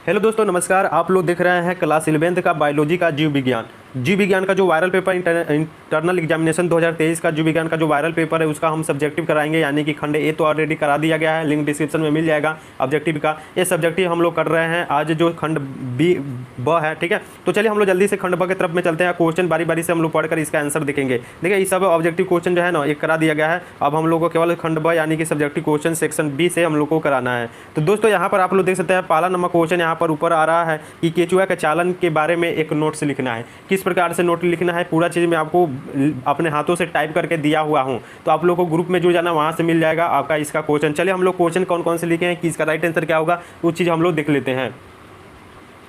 Hello दोस्तों, नमस्कार। आप लोग देख रहे हैं क्लास 11th का बायोलॉजी का जीव विज्ञान का जो वायरल पेपर इंटरनल एग्जामिनेशन 2023 का जीव विज्ञान का जो वायरल पेपर है उसका हम सब्जेक्टिव कराएंगे। यानी कि खंड ए तो ऑलरेडी करा दिया गया है, लिंक डिस्क्रिप्शन में मिल जाएगा ऑब्जेक्टिव का। ये सब्जेक्टिव हम लोग कर रहे हैं आज जो खंड ब है, ठीक है। तो चलिए हम लोग जल्दी से खंड ब की तरफ में चलते हैं। क्वेश्चन बारी बारी से हम लोग पढ़कर इसका आंसर देखेंगे। देखिए ये सब ऑब्जेक्टिव क्वेश्चन जो है ना एक करा दिया गया है। अब हम लोग को केवल खंड ब यानी कि सब्जेक्टिव क्वेश्चन सेक्शन बी से हम लोग को कराना है। तो दोस्तों यहाँ पर आप लोग देख सकते हैं पहला नंबर क्वेश्चन यहाँ पर ऊपर आ रहा है कि केचुआ के चालन के बारे में एक नोट्स लिखना है। किस प्रकार से नोट लिखना है पूरा चीज़ मैं आपको अपने हाथों से टाइप करके दिया हुआ हूँ। तो आप लोग को ग्रुप में जुड़ जाना, वहाँ से मिल जाएगा आपका इसका क्वेश्चन। चलिए हम लोग क्वेश्चन कौन कौन से लिखे हैं कि इसका राइट आंसर क्या होगा वो चीज़ हम लोग देख लेते हैं।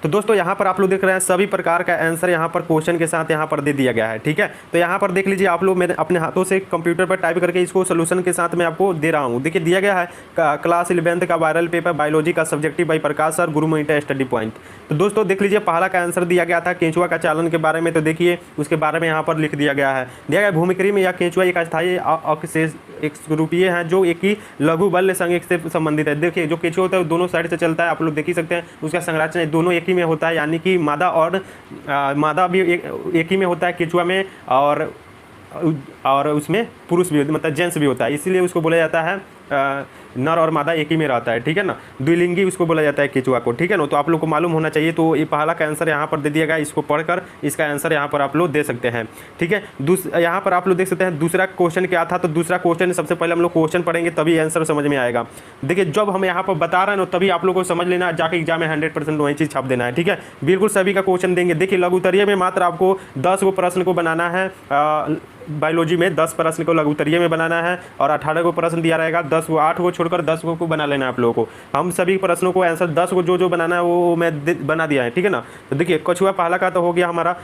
तो दोस्तों यहाँ पर आप लोग देख रहे हैं सभी प्रकार का आंसर यहाँ पर क्वेश्चन के साथ यहाँ पर दे दिया गया है, ठीक है। तो यहाँ पर देख लीजिए आप लोग, मैंने अपने हाथों से कंप्यूटर पर टाइप करके इसको सोल्यूशन के साथ मैं आपको दे रहा हूँ। देखिए दिया गया है क्लास 11th का वायरल पेपर बायोलॉजी का subjective by Prakash sir, Guru Mohite study point. तो दोस्तों देख लीजिए पहला का आंसर दिया गया था केंचुआ का चालन के बारे में। तो देखिए उसके बारे में यहाँ पर लिख दिया गया है। दिया गया भूमिकृम या केंचुआ एक अस्थायी अवशेष एक रूपीय है जो एक ही लघु बल संघ से संबंधित है। देखिए जो केंचुआ होता है दोनों साइड से चलता है, आप लोग देख ही सकते हैं। उसका संरचना दोनों एक ही में होता है, यानी कि मादा और मादा भी एक ही में होता है केंचुआ में, और उसमें पुरुष भी मतलब जेंट्स भी होता है, इसीलिए उसको बोला जाता है नर और मादा एक ही में रहता है, ठीक है ना। द्विलिंगी उसको बोला जाता है केंचुआ को, ठीक है ना। तो आप लोग को मालूम होना चाहिए। तो ये पहला का आंसर यहाँ पर दे दिया गया, इसको पढ़कर इसका आंसर यहाँ पर आप लोग दे सकते हैं, ठीक है। यहाँ पर आप लोग देख सकते हैं दूसरा क्वेश्चन क्या था। तो दूसरा क्वेश्चन सबसे पहले हम लोग क्वेश्चन पढ़ेंगे तभी आंसर समझ में आएगा। देखिए जब हम यहाँ पर बता रहे हैं ना तभी आप लोग को समझ लेना, जाके एग्जाम में 100% वही चीज़ छाप देना है, ठीक है। बिल्कुल सभी का क्वेश्चन देंगे। देखिए लघुत्तरीय में मात्र आपको 10 गो प्रश्न को बनाना है। बायोलॉजी में 10 प्रश्न को लघुत्तरीय में बनाना है और 18 को प्रश्न दिया रहेगा। 8 को छोड़कर 10 को बना लेना है आप लोगों को। हम सभी प्रश्नों को आंसर 10 को जो बनाना है वो मैं बना दिया है, ठीक है ना। तो देखिए कछुआ पहला का तो हो गया हमारा।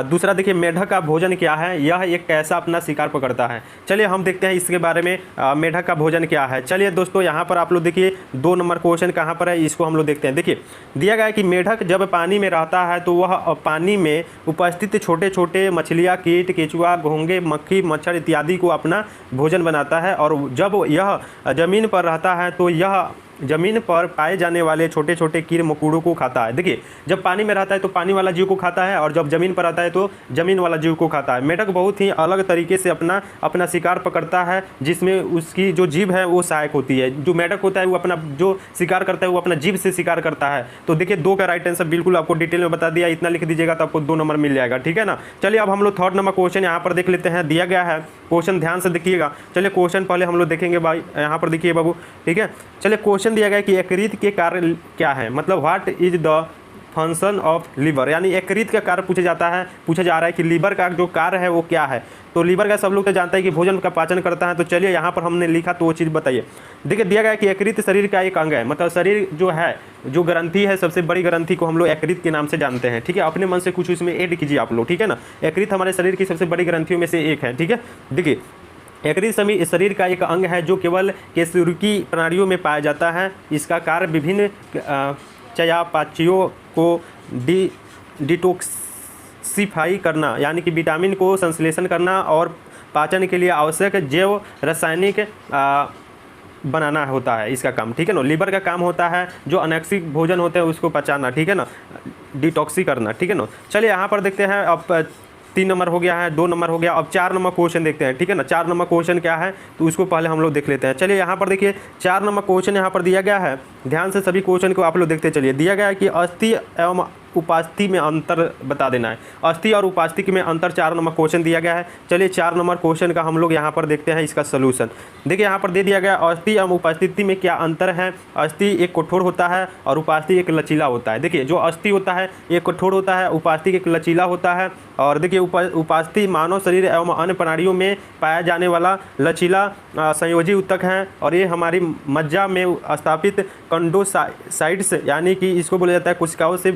दूसरा देखिए मेढक का भोजन क्या है, यह एक कैसा अपना शिकार पकड़ता है। चलिए हम देखते हैं इसके बारे में मेढक का भोजन क्या है। चलिए दोस्तों यहाँ पर आप लोग देखिए 2 नंबर क्वेश्चन कहाँ पर है इसको हम लोग देखते हैं। देखिए दिया गया है कि मेढक जब पानी में रहता है तो वह पानी में उपस्थित छोटे छोटे मछलियाँ, कीट, केंचुआ, घोंघे, मक्खी, मच्छर इत्यादि को अपना भोजन बनाता है, और जब यह ज़मीन पर रहता है तो यह ज़मीन पर पाए जाने वाले छोटे छोटे कीड़े मकोड़ों को खाता है। देखिए जब पानी में रहता है तो पानी वाला जीव को खाता है, और जब ज़मीन पर आता है तो ज़मीन वाला जीव को खाता है। मेढक बहुत ही अलग तरीके से अपना शिकार पकड़ता है, जिसमें उसकी जो जीभ है वो सहायक होती है। जो मेढक होता है वो अपना जो शिकार करता है वो अपना जीभ से शिकार करता है। तो देखिए 2 का राइट आंसर बिल्कुल आपको डिटेल में बता दिया, इतना लिख दीजिएगा तो आपको 2 नंबर मिल जाएगा, ठीक है ना। चलिए अब हम लोग 3rd नंबर क्वेश्चन यहाँ पर देख लेते हैं। दिया गया है क्वेश्चन, ध्यान से देखिएगा। चलिए क्वेश्चन पहले हम लोग देखेंगे भाई, यहाँ पर देखिए बाबू, ठीक है। चलिए क्वेश्चन दिया गया कि यकृत के कार्य क्या है, मतलब what is the function of liver, यानी यकृत का कार्य पूछा जा रहा है कि लीवर का जो कार्य है वो क्या है। तो लीवर का सब लोग तो जानते हैं कि भोजन का पाचन करता है। तो चलिए यहाँ पर हमने लिखा तो वो चीज़ बताइए। देखिए दिया गया है कि यकृत शरीर का एक अंग है, मतलब शरीर जो है जो ग्रंथि है सबसे बड़ी ग्रंथि को हम लोग यकृत के नाम से जानते हैं, ठीक है। अपने मन से कुछ इसमें ऐड कीजिए आप लोग, ठीक है ना। यकृत हमारे शरीर की सबसे बड़ी ग्रंथियों में से एक है, ठीक है। देखिए यकृत शरीर का एक अंग है जो केवल केशिकी प्रणालियों में पाया जाता है। इसका कार्य विभिन्न चयापचयों को डिटॉक्सिफाई करना, यानी कि विटामिन को संश्लेषण करना और पाचन के लिए आवश्यक जैव रासायनिक बनाना होता है इसका काम, ठीक है ना। लीवर का काम होता है जो अनैच्छिक भोजन होते हैं उसको पचाना, ठीक है ना, डिटॉक्सी करना, ठीक है ना। चलिए यहाँ पर देखते हैं। अब 3 नंबर हो गया है, 2 नंबर हो गया। अब 4 नंबर क्वेश्चन देखते हैं, ठीक है ना। 4 नंबर क्वेश्चन क्या है तो उसको पहले हम लोग देख लेते हैं। चलिए यहाँ पर देखिए 4 नंबर क्वेश्चन यहाँ पर दिया गया है। ध्यान से सभी क्वेश्चन को आप लोग देखते चलिए। दिया गया है कि अस्थि एवं उपास्थि में अंतर बता देना है। अस्थि और उपास्थि में अंतर 4 नंबर क्वेश्चन दिया गया है। चलिए 4 नंबर क्वेश्चन का हम लोग यहाँ पर देखते हैं इसका सोल्यूशन। देखिए यहाँ पर दे दिया गया अस्थि एवं उपास्थि में क्या अंतर है। अस्थि एक कठोर होता है और उपास्थि एक लचीला होता है। देखिए जो अस्थि होता है एक कठोर होता है, उपास्थि एक लचीला होता है। और देखिए उपास्थि मानव शरीर एवं अन्य प्राणियों में पाया जाने वाला लचीला संयोजी ऊतक है, और ये हमारी मज्जा में स्थापित कंडोसाइट्स यानी कि इसको बोला जाता है कोशिकाओं से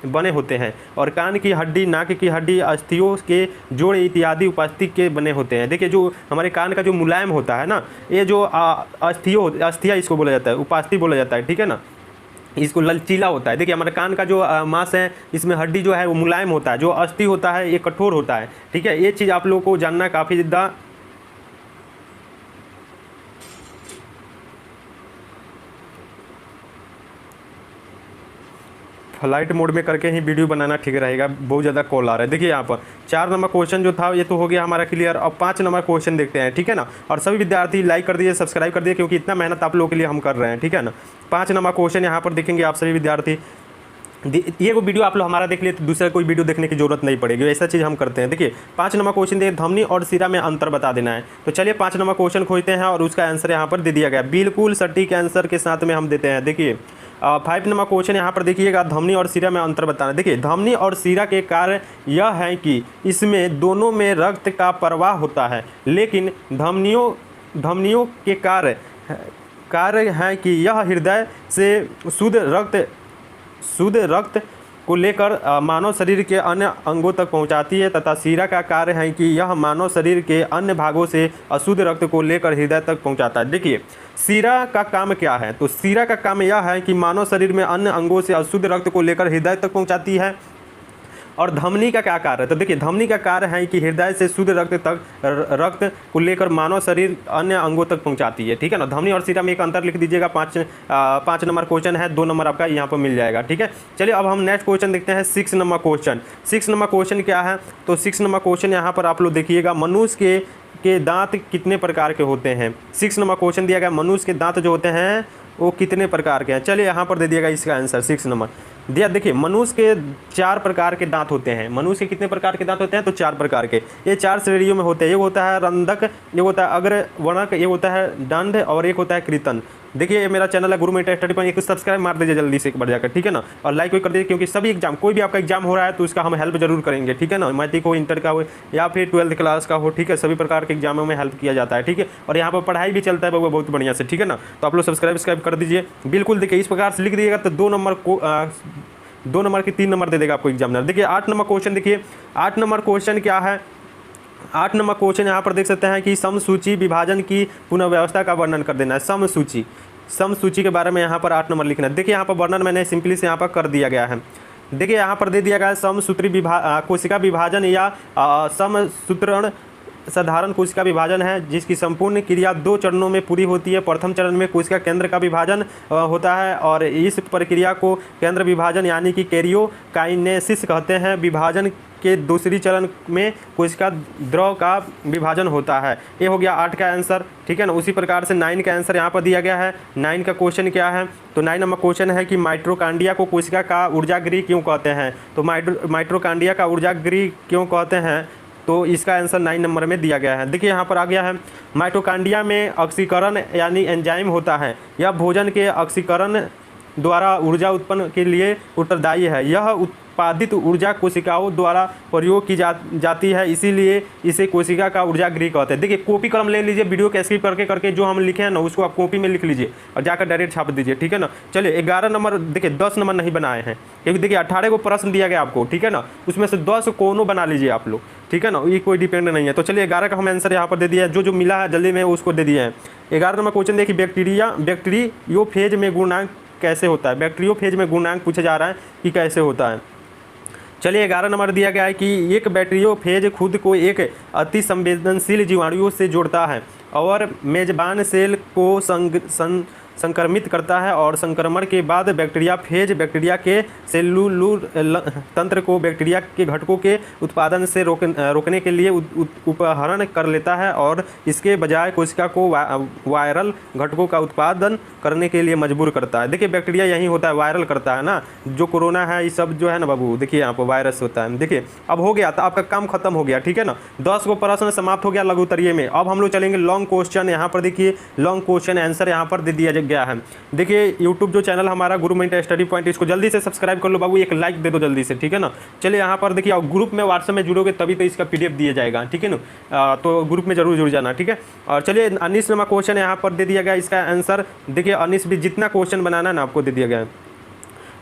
बने होते हैं। और कान की हड्डी, नाक की हड्डी, अस्थियों के जोड़ इत्यादि उपास्थि के बने होते हैं। देखिए जो हमारे कान का जो मुलायम होता है ना, ये जो अस्थिया इसको बोला जाता है, उपास्थि बोला जाता है, ठीक है ना। इसको लचीला होता है। देखिए हमारे कान का जो मांस है इसमें हड्डी जो है वो मुलायम होता है, जो अस्थि होता है ये कठोर होता है, ठीक है। ये चीज़ आप लोगों को जानना काफ़ी ज़्यादा फ्लाइट मोड में करके ही वीडियो बनाना ठीक रहेगा, बहुत ज़्यादा कॉल आ रहा है। देखिए यहाँ पर 4 नंबर क्वेश्चन जो था ये तो हो गया हमारा क्लियर। अब 5 नंबर क्वेश्चन देखते हैं, ठीक है ना। और सभी विद्यार्थी लाइक कर दीजिए, सब्सक्राइब कर दीजिए, क्योंकि इतना मेहनत आप लोगों के लिए हम कर रहे हैं, ठीक है ना। 5 नंबर क्वेश्चन यहाँ पर देखेंगे आप सभी विद्यार्थी। ये वो वीडियो आप लोग हमारा देख लिए तो दूसरा कोई वीडियो देखने की जरूरत नहीं पड़ेगी, ऐसा चीज़ हम करते हैं। देखिए 5 नंबर क्वेश्चन देखिए, धमनी और सिरा में अंतर बता देना है। तो चलिए 5 नंबर क्वेश्चन खोजते हैं और उसका आंसर यहाँ पर दे दिया गया, बिल्कुल सटीक आंसर के साथ में हम देते हैं। देखिए 5 नंबर क्वेश्चन यहाँ पर देखिएगा, धमनी और सिरा में अंतर बताना। देखिए धमनी और सिरा के कार्य यह है कि इसमें दोनों में रक्त का प्रवाह होता है, लेकिन धमनियों के कार्य है कि यह हृदय से शुद्ध रक्त को लेकर मानव शरीर के अन्य अंगों तक पहुंचाती है, तथा सिरा का कार्य है कि यह मानव शरीर के अन्य भागों से अशुद्ध रक्त को लेकर हृदय तक पहुंचाता है। देखिए सिरा का काम क्या है, तो सिरा का काम यह है कि मानव शरीर में अन्य अंगों से अशुद्ध रक्त को लेकर हृदय तक पहुंचाती है। और धमनी का क्या कार्य है, तो देखिए धमनी का कार्य है कि हृदय से शुद्ध रक्त को लेकर मानव शरीर अन्य अंगों तक पहुंचाती है, ठीक है ना। धमनी और सिरा में एक अंतर लिख दीजिएगा। 5 नंबर क्वेश्चन है, 2 नंबर आपका यहाँ पर मिल जाएगा, ठीक है। चलिए अब हम नेक्स्ट क्वेश्चन देखते हैं, 6 नंबर क्वेश्चन। 6 नंबर क्वेश्चन क्या है, तो 6 नंबर क्वेश्चन यहाँ पर आप लोग देखिएगा, मनुष्य के दांत कितने प्रकार के होते हैं। 6 नंबर क्वेश्चन दिया गया, मनुष्य के दांत जो होते हैं वो कितने प्रकार के हैं। चलिए यहाँ पर दे दिएगा इसका आंसर 6 नंबर दिया। देखिए मनुष्य के 4 प्रकार के दांत होते हैं। मनुष्य के कितने प्रकार के दांत होते हैं, तो 4 प्रकार के। ये 4 श्रेणियों में होते हैं। एक होता है रंधक, एक होता है अग्रवर्णक, एक होता है दंड और एक होता है कृतन। देखिए ये मेरा चैनल है गुरु मेंटर स्टडी पॉइंट, एक सब्सक्राइब मार दीजिए जल्दी से एक बार जाकर, ठीक है ना। और लाइक भी कर दीजिए, क्योंकि सभी एग्जाम कोई भी आपका एग्जाम हो रहा है तो उसका हम हेल्प जरूर करेंगे, ठीक है ना। मैट्रिक हो, इंटर का हो या फिर 12th क्लास का हो, ठीक है, सभी प्रकार के एग्जामों में हेल्प किया जाता है, ठीक है। और यहाँ पर पढ़ाई भी चलता है बहुत बढ़िया से, ठीक है ना। तो आप लोग सब्सक्राइब कर दीजिए बिल्कुल। देखिए इस प्रकार से लिख दीजिएगा तो 2 नंबर की 3 नंबर दे देगा आपको एग्जामिनर। देखिए 8 नंबर क्वेश्चन देखिए, 8 नंबर क्वेश्चन क्या है। 8 नंबर क्वेश्चन यहाँ पर देख सकते हैं कि समसूची विभाजन की पुनर्व्यवस्था का वर्णन कर देना है। समसूची के बारे में यहाँ पर 8 नंबर लिखना है। देखिए यहाँ पर वर्णन मैंने सिंपली से यहाँ पर कर दिया गया है। देखिए यहाँ पर दे दिया गया है समसूत्री कोशिका विभाजन या समसूत्रण साधारण कोशिका विभाजन है, जिसकी संपूर्ण क्रिया 2 चरणों में पूरी होती है। प्रथम चरण में कोशिका केंद्र का विभाजन होता है और इस प्रक्रिया को केंद्र विभाजन यानी कि कैरियोकाइनेसिस कहते हैं। विभाजन के दूसरी चरण में कोशिका द्रव का विभाजन होता है। ये हो गया 8 का आंसर, ठीक है ना। उसी प्रकार से 9 का आंसर यहाँ पर दिया गया है। 9 का क्वेश्चन क्या है, तो 9 नंबर क्वेश्चन है कि माइटोकॉन्ड्रिया को कोशिका का ऊर्जागृह क्यों कहते हैं। तो माइटोकॉन्ड्रिया का ऊर्जागृह क्यों कहते हैं, तो इसका आंसर 9 नंबर में दिया गया है। देखिए यहाँ पर आ गया है, माइटोकॉन्ड्रिया में ऑक्सीकरण यानी एंजाइम होता है। यह भोजन के ऑक्सीकरण द्वारा ऊर्जा उत्पन्न के लिए उत्तरदायी है। यह उत्पादित ऊर्जा कोशिकाओं द्वारा प्रयोग की जाती है, इसीलिए इसे कोशिका का ऊर्जागृह कहते हैं। देखिए कॉपी कलम ले लीजिए, वीडियो के स्किप करके जो हम लिखे हैं ना उसको आप कॉपी में लिख लीजिए और जाकर डायरेक्ट छाप दीजिए, ठीक है ना। चलिए 11 नंबर देखिए, 10 नंबर नहीं बनाए हैं क्योंकि देखिए 18 को प्रश्न दिया गया आपको, ठीक है ना। उसमें से 10 कोनो बना लीजिए आप लोग, ठीक है ना, ये कोई डिपेंड नहीं है। तो चलिए 11 का हम आंसर यहाँ पर दे दिया है, जो मिला है जल्दी में उसको दे दिया है। 11 नंबर क्वेश्चन देखिए, बैक्टीरियोफेज में गुणांक कैसे होता है। बैक्टीरियोफेज में गुणांक पूछा जा रहा है कि कैसे होता है। चलिए 11 नंबर दिया गया है कि एक बैक्टीरियोफेज खुद को एक अति संवेदनशील जीवाणुओं से जोड़ता है और मेजबान सेल को संक्रमित करता है, और संक्रमण के बाद बैक्टीरियाफेज बैक्टीरिया के सेलुलर तंत्र को बैक्टीरिया के घटकों के उत्पादन से रोकने के लिए उपहरण कर लेता है और इसके बजाय कोशिका को वायरल घटकों का उत्पादन करने के लिए मजबूर करता है। देखिए बैक्टीरिया यही होता है, वायरल करता है ना। जो कोरोना है ये सब जो है ना बाबू, देखिए यहाँ पर वायरस होता है। देखिए अब हो गया, तो आपका काम खत्म हो गया, ठीक है ना। 10 को प्रश्न समाप्त हो गया लघु उत्तरीय में। अब हम लोग चलेंगे लॉन्ग क्वेश्चन। यहाँ पर देखिए लॉन्ग क्वेश्चन आंसर यहाँ पर दे दिया गया है। देखिए यूट्यूब जो चैनल हमारा गुरु मेंटर स्टडी पॉइंट, इसको जल्दी से सब्सक्राइब कर लो बाबू, एक लाइक दे दो जल्दी से, ठीक है ना। चलिए यहाँ पर देखिए, और ग्रुप में व्हाट्सएप में जुड़ोगे तभी तो इसका PDF दिया जाएगा, ठीक है ना। तो ग्रुप में जरूर जुड़ जाना, ठीक है। और चलिए 19 नंबर क्वेश्चन यहाँ पर दे दिया गया, इसका आंसर देखिए 19 भी जितना क्वेश्चन बनाना है ना आपको दे दिया गया है।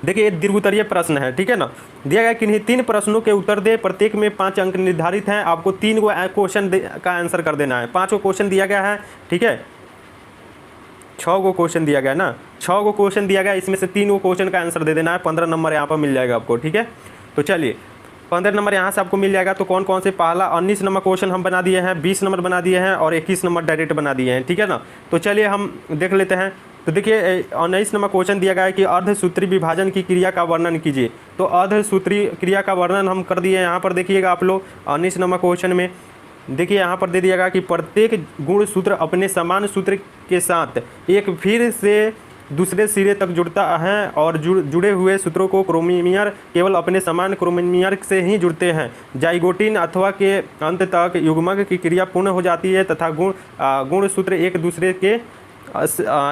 देखिए दीर्घ उत्तरीय प्रश्न है, ठीक है ना। दिया गया किन्हीं 3 प्रश्नों के उत्तर दे, प्रत्येक में 5 अंक निर्धारित हैं। आपको 3 क्वेश्चन का आंसर कर देना है। 5 क्वेश्चन दिया गया है, ठीक है। 6 क्वेश्चन दिया गया ना, 6 क्वेश्चन दिया गया, इसमें से 3 क्वेश्चन का आंसर दे देना है। 15 नंबर यहाँ पर मिल जाएगा आपको, ठीक है। तो चलिए 15 नंबर यहाँ से आपको मिल जाएगा। तो कौन कौन से, पहला 19 नंबर क्वेश्चन हम बना दिए हैं, 20 नंबर बना दिए हैं और 21 नंबर डायरेक्ट बना दिए हैं, ठीक है ना। तो चलिए हम देख लेते हैं तो देखिए 19 नंबर क्वेश्चन दिया गया है कि अर्धसूत्री विभाजन की क्रिया का वर्णन कीजिए। तो अर्धसूत्री क्रिया का वर्णन हम कर दिए। यहाँ पर देखिएगा आप लोग 19 नंबर क्वेश्चन में देखिए यहाँ पर दे दिया गया कि प्रत्येक गुण सूत्र अपने समान सूत्र के साथ एक फिर से दूसरे सिरे तक जुड़ता है और जुड़े हुए सूत्रों को क्रोमोमीटर केवल अपने समान क्रोमोमीटर से ही जुड़ते हैं। जाइगोटिन अथवा के अंत तक युग्मक की क्रिया पूर्ण हो जाती है तथा गुण सूत्र एक दूसरे के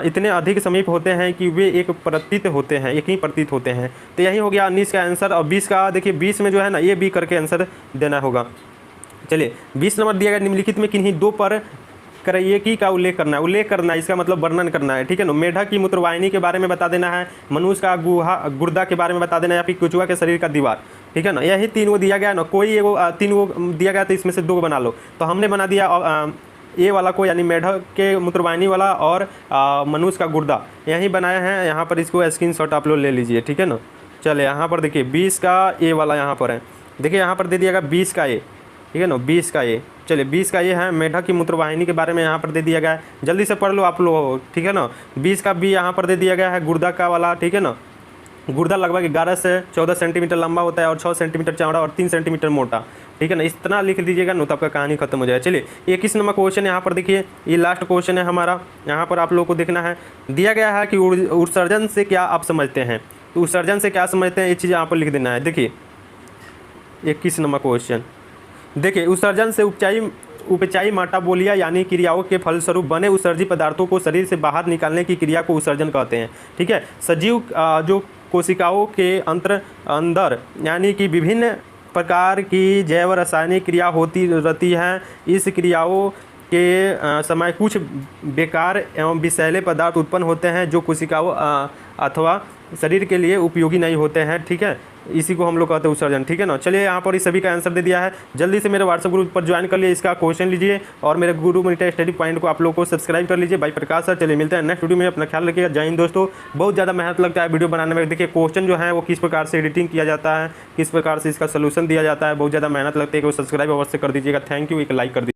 इतने अधिक समीप होते हैं कि वे एक ही प्रतीत होते हैं। तो यही हो गया 19 का आंसर। और 20 का देखिए 20 में जो है ना ये बी करके आंसर देना होगा। चलिए 20 नंबर दिया गया निम्नलिखित में किन्हीं दो पर क्रयकी का उल्लेख करना है, इसका मतलब वर्णन करना है। ठीक है ना। मेढक की मूत्रवाहिनी के बारे में बता देना है, मनुष्य का गुर्दा के बारे में बता देना है, या फिर केंचुआ के शरीर का दीवार। ठीक है ना। यही तीन वो दिया गया ना, कोई एगो तीन वो दिया गया तो इसमें से दो बना लो। तो हमने बना दिया ए वाला को, यानी मेढक के मूत्रवाहिनी वाला और मनुष्य का गुर्दा यही बनाया है। यहाँ पर इसको स्क्रीनशॉट आप लोग ले लीजिए। ठीक है ना। चले यहाँ पर देखिए 20 का ए वाला यहाँ पर है। देखिए यहाँ पर दे दिया गया 20 का ए। ठीक है ना। 20 का ए, चलिए 20 का ये है मेढक की मूत्रवाहिनी के बारे में यहाँ पर दे दिया गया है। जल्दी से पढ़ लो आप लोग। ठीक है ना। 20 का बी यहाँ पर दे दिया गया है गुर्दा का वाला। ठीक है ना। गुर्दा लगभग 11 से 14 सेंटीमीटर लंबा होता है और 6 सेंटीमीटर चौड़ा और 3 सेंटीमीटर मोटा। ठीक है ना। इतना लिख दीजिएगा ना तो आपका कहानी खत्म हो जाए। चलिए 21 नंबर क्वेश्चन यहाँ पर देखिए, ये लास्ट क्वेश्चन है हमारा। यहाँ पर आप लोगों को देखना है, दिया गया है कि उत्सर्जन से क्या आप समझते हैं। तो उत्सर्जन से क्या समझते हैं ये चीज़ यहाँ पर लिख देना है। देखिए 21 नंबर क्वेश्चन देखिए, उत्सर्जन से उपचाई मेटाबोलिया यानी क्रियाओं के फलस्वरूप बने उत्सर्जित पदार्थों को शरीर से बाहर निकालने की क्रिया को उत्सर्जन कहते हैं। ठीक है। सजीव जो कोशिकाओं के अंदर यानी कि विभिन्न प्रकार की जैव रासायनिक क्रिया होती रहती है। इस क्रियाओं के समय कुछ बेकार एवं विषैले पदार्थ उत्पन्न होते हैं जो कोशिकाओं अथवा शरीर के लिए उपयोगी नहीं होते हैं। ठीक है। इसी को हम लोग कहते हैं उत्सर्जन। ठीक है ना। चलिए यहाँ पर इस सभी का आंसर दे दिया है। जल्दी से मेरे व्हाट्सएप ग्रुप पर ज्वाइन कर लिए, इसका क्वेश्चन लीजिए और मेरे गुरु मनीटर स्टडी पॉइंट को आप लोग को सब्सक्राइब कर लीजिए। भाई प्रकाश सर। चलिए मिलते हैं नेक्स्ट वीडियो में। अपना ख्याल रखिएगा। जय हिंद दोस्तों। बहुत ज़्यादा मेहनत लगता है वीडियो बनाने में। देखिए क्वेश्चन जो है वो किस प्रकार से एडिटिंग किया जाता है, किस प्रकार से इसका सोल्यूशन दिया जाता है, बहुत ज़्यादा मेहनत लगती है। कि वो सब्सक्राइब अवश्य कर दीजिएगा। Thank you. एक लाइक कर दीजिए।